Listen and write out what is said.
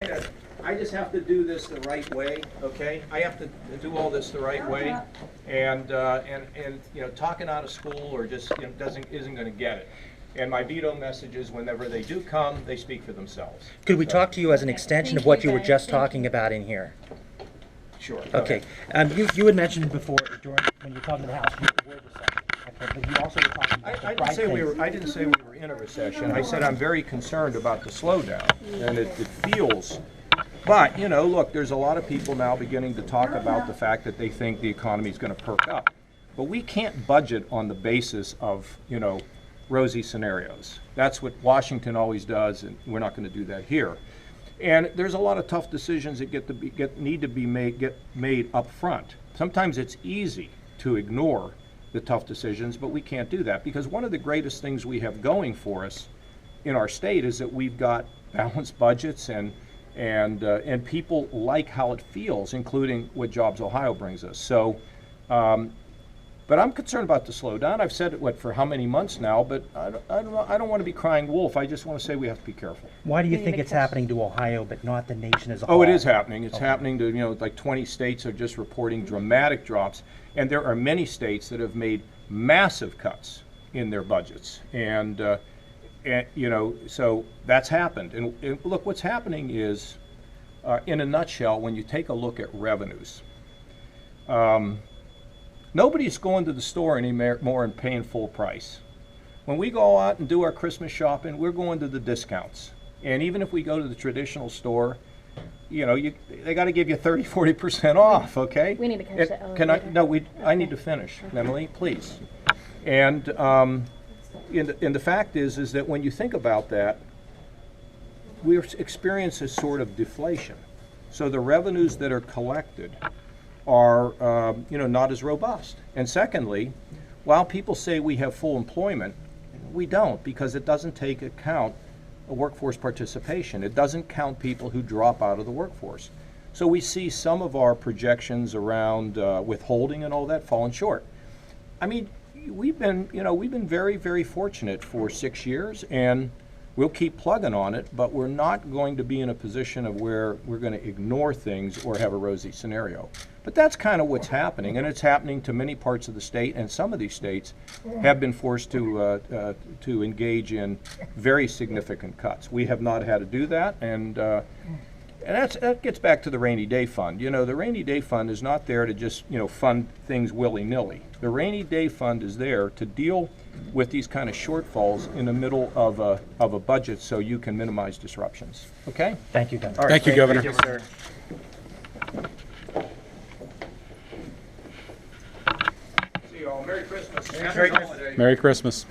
I just have to do this the right way, okay? I have to do all this the right way, and you know, talking out of school or just isn't going to get it. And my veto messages, whenever they do come, they speak for themselves. Could we talk to you as an extension of what you were just talking about in here? Sure. Okay. You had mentioned before when you were talking to the House, you used the word recession. Okay, but you also were talking about I didn't say we were in a recession. I said I'm very concerned about the slowdown, and it feels. But you know, look, there's a lot of people now beginning to talk about the fact that they think the economy is going to perk up. But we can't budget on the basis of rosy scenarios. That's what Washington always does, and we're not going to do that here. And there's a lot of tough decisions that need to be made up front. Sometimes it's easy to ignore the tough decisions, but we can't do that because one of the greatest things we have going for us in our state is that we've got balanced budgets and people like how it feels, including what Jobs Ohio brings us. So, but I'm concerned about the slowdown. I've said it for how many months now, but I don't want to be crying wolf. I just want to say we have to be careful. Why do you think it's happening to Ohio but not the nation as a whole? Oh, it is happening. It's happening to, like 20 states are just reporting dramatic drops, and there are many states that have made massive cuts in their budgets. And so that's happened. And look, what's happening is, in a nutshell, when you take a look at revenues, nobody's going to the store anymore and paying full price. When we go out and do our Christmas shopping, we're going to the discounts. And even if we go to the traditional store, they got to give you 30–40% off, okay? We need to catch the elevator. I need to finish, Emily, please. And the fact is that when you think about that, we're experiencing a sort of deflation. So the revenues that are collected are not as robust. And secondly, while people say we have full employment, we don't, because it doesn't take account of workforce participation. It doesn't count people who drop out of the workforce. So we see some of our projections around withholding and all that falling short. I mean, we've been very, very fortunate for 6 years, and we'll keep plugging on it, but we're not going to be in a position of where we're going to ignore things or have a rosy scenario. But that's kind of what's happening, and it's happening to many parts of the state, and some of these states have been forced to engage in very significant cuts. We have not had to do that, and that gets back to the rainy day fund. The rainy day fund is not there to just fund things willy-nilly. The rainy day fund is there to deal with these kind of shortfalls in the middle of a budget, so you can minimize disruptions. Okay? Thank you, Governor. Right, Thank you, Governor. Thank you, sir. See you all. Merry Christmas. Happy holiday. Merry Christmas.